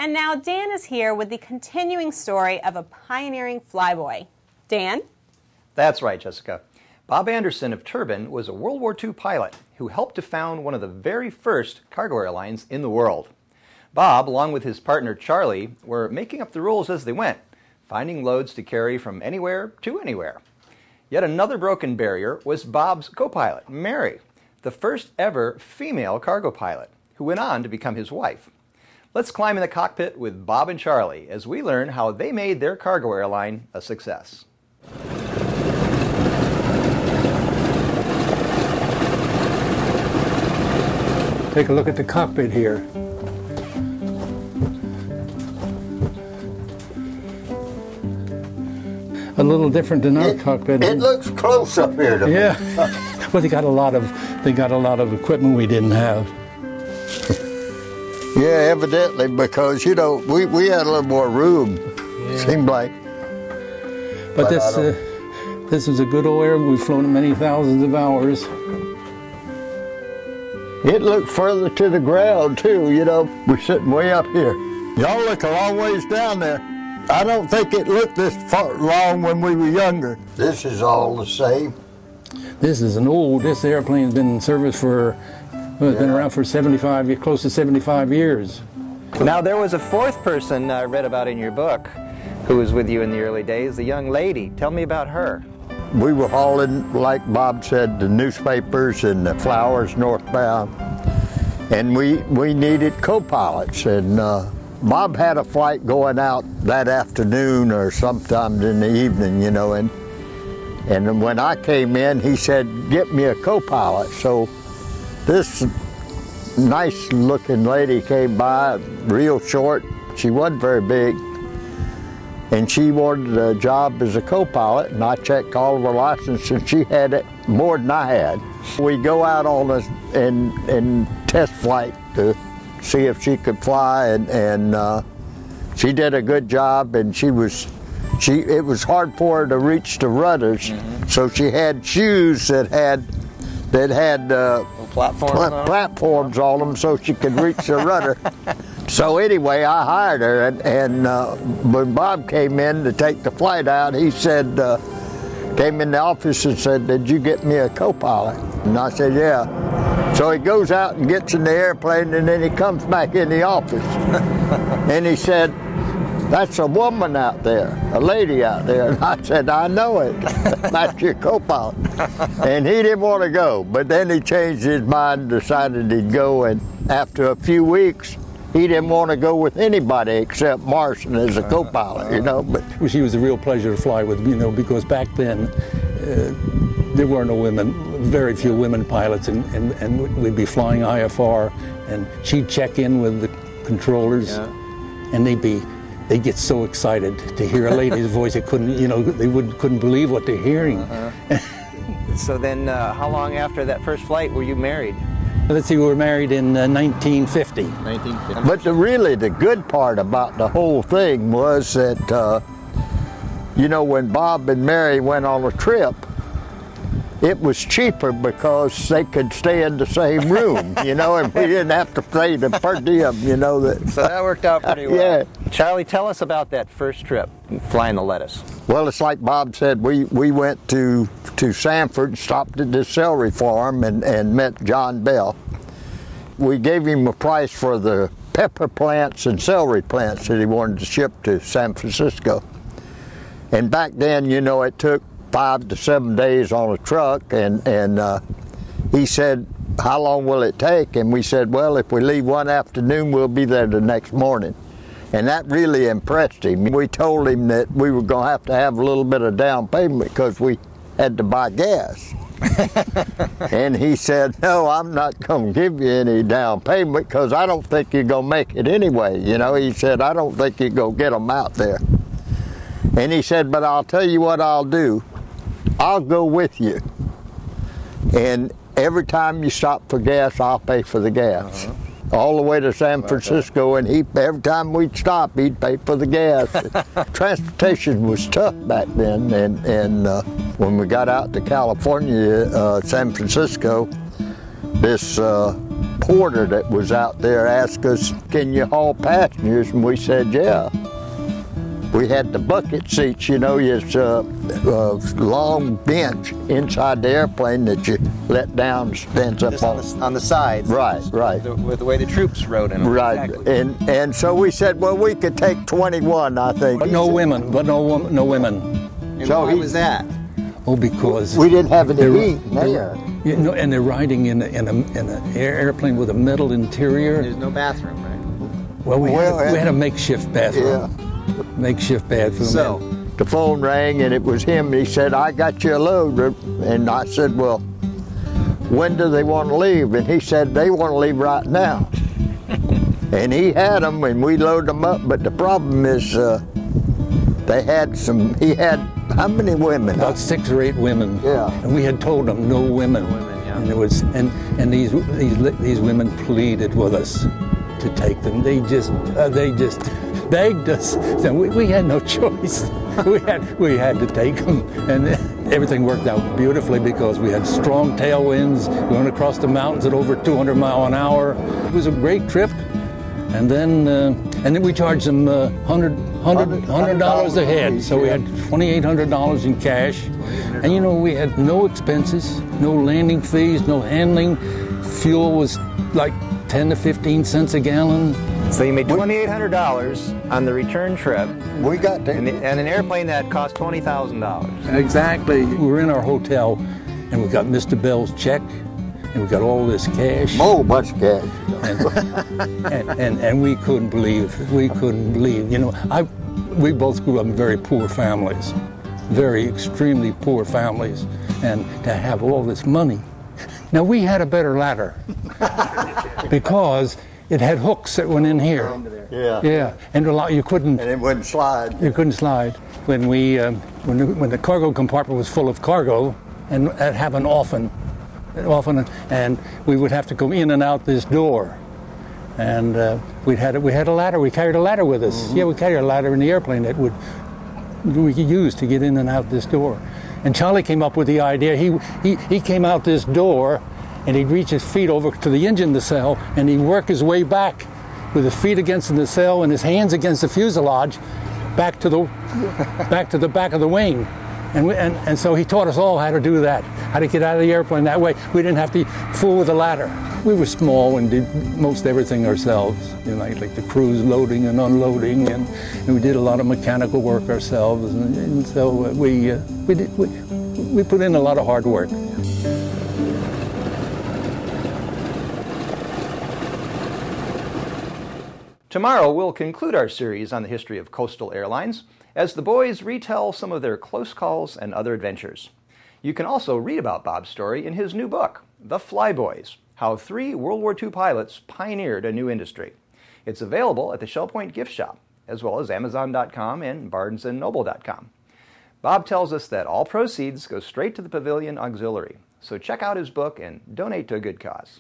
And now Dan is here with the continuing story of a pioneering flyboy. Dan? That's right, Jessica. Bob Anderson of Turbine was a World War II pilot who helped to found one of the very first cargo airlines in the world. Bob, along with his partner Charlie, were making up the rules as they went, finding loads to carry from anywhere to anywhere. Yet another broken barrier was Bob's co-pilot, Mary, the first ever female cargo pilot, who went on to become his wife. Let's climb in the cockpit with Bob and Charlie as we learn how they made their cargo airline a success. Take a look at the cockpit here. A little different than our cockpit. It looks close up here to me. Yeah. Well, they got a lot of equipment we didn't have. Yeah, evidently, because you know we had a little more room. Yeah. Seemed like. But this is a good old air. We've flown it many thousands of hours. It looked further to the ground too. You know, we're sitting way up here. Y'all look a long ways down there. I don't think it looked this far long when we were younger. This is all the same. This airplane's been in service for, well, it's been around for 75, close to 75 years. Now there was a fourth person I read about in your book who was with you in the early days, the young lady. Tell me about her. We were hauling, like Bob said, the newspapers and the flowers northbound. And we needed co-pilots, and Bob had a flight going out that afternoon or sometimes in the evening, you know, and when I came in, he said, get me a co-pilot. So this nice looking lady came by, real short, she wasn't very big, and she wanted a job as a co-pilot, and I checked all of her license, and she had it more than I had. We go out on a test flight to see if she could fly, and she did a good job, and it was hard for her to reach the rudders, so she had shoes that had platforms on them so she could reach the rudder. So anyway, I hired her, and when Bob came in to take the flight out, he said, came in the office and said, did you get me a co-pilot? And I said, yeah. So he goes out and gets in the airplane, and then he comes back in the office. And he said, that's a woman out there, a lady out there. And I said, I know it. That's your co-pilot. And he didn't want to go, but then he changed his mind, decided he'd go, and after a few weeks, he didn't want to go with anybody except Marson as a co-pilot, you know. But she was a real pleasure to fly with, you know, because back then there were no women, very few women pilots, and we'd be flying IFR, and she'd check in with the controllers, and they'd get so excited to hear a lady's voice. They couldn't, you know, couldn't believe what they're hearing. So then, how long after that first flight were you married? Let's see, we were married in 1950. But really the good part about the whole thing was that, you know, when Bob and Mary went on a trip, it was cheaper because they could stay in the same room, you know, and we didn't have to pay the per diem, you know. So that worked out pretty well. Yeah. Charlie, tell us about that first trip, flying the lettuce. Well, it's like Bob said, we went to Sanford, stopped at the celery farm, and met John Bell. We gave him a price for the pepper plants and celery plants that he wanted to ship to San Francisco. And back then, you know, it took 5 to 7 days on a truck, and he said, how long will it take? And we said, well, if we leave one afternoon, we'll be there the next morning. And that really impressed him. We told him that we were going to have a little bit of down payment because we had to buy gas. And he said, no, I'm not going to give you any down payment because I don't think you're going to make it anyway. You know, he said, I don't think you're going to get them out there. And he said, but I'll tell you what I'll do. I'll go with you. And every time you stop for gas, I'll pay for the gas. All the way to San Francisco, and every time we'd stop, he'd pay for the gas. Transportation was tough back then, and when we got out to California, San Francisco, this porter that was out there asked us, "Can you haul passengers?" And we said, "Yeah." We had the bucket seats, you know, it's a long bench inside the airplane that you let down, stands up on the sides. Right, right. With the way the troops rode in them. Right, Exactly. and so we said, well, we could take 21, I think. But no women, no women. And So why he- was that? Oh, because We didn't have any they're- heat there. You know, and they're riding in an airplane with a metal interior. There's no bathroom, right? Well, we Well, had a makeshift bathroom. Yeah. Makeshift bathroom. So, The phone rang and it was him. He said, "I got you a load." And I said, "Well, when do they want to leave?" And he said, "They want to leave right now." And he had them and we loaded them up. But the problem is he had, how many women? About 6 or 8 women. Yeah. And we had told them no women. yeah. And it was and these women pleaded with us to take them. They just begged us. So we had no choice. We had to take them, and everything worked out beautifully because we had strong tailwinds. We went across the mountains at over 200 miles an hour. It was a great trip, and then we charged them $100 a head. So we had $2,800 in cash, and you know we had no expenses, no landing fees, no handling. Fuel was like 10 to 15 cents a gallon. So you made $2,800 on the return trip We got and there. an airplane that cost $20,000. Exactly. We were in our hotel, and we got Mr. Bell's check, and we got all this cash, Whole bunch of cash. and we couldn't believe. You know, we both grew up in very poor families, very extremely poor families, and to have all this money. Now we had a better ladder because it had hooks that went in here. Yeah. Yeah, and a lot you couldn't. And it wouldn't slide. You couldn't slide. When the cargo compartment was full of cargo, and that happened often, and we would have to go in and out this door, and we had a ladder. We carried a ladder with us. Mm-hmm. Yeah, we carried a ladder in the airplane that we could use to get in and out this door. And Charlie came up with the idea. He came out this door, and he'd reach his feet over to the engine nacelle, and he'd work his way back with his feet against the nacelle and his hands against the fuselage, back to the back of the wing. And so he taught us all how to do that, how to get out of the airplane that way. We didn't have to fool with the ladder. We were small and did most everything ourselves, you know, like the crews loading and unloading, and we did a lot of mechanical work ourselves. And so we put in a lot of hard work. Tomorrow we'll conclude our series on the history of coastal airlines as the boys retell some of their close calls and other adventures. You can also read about Bob's story in his new book, The Flyboys: How 3 World War II Pilots Pioneered a New Industry. It's available at the Shell Point gift shop, as well as Amazon.com and BarnesandNoble.com. Bob tells us that all proceeds go straight to the Pavilion Auxiliary, so check out his book and donate to a good cause.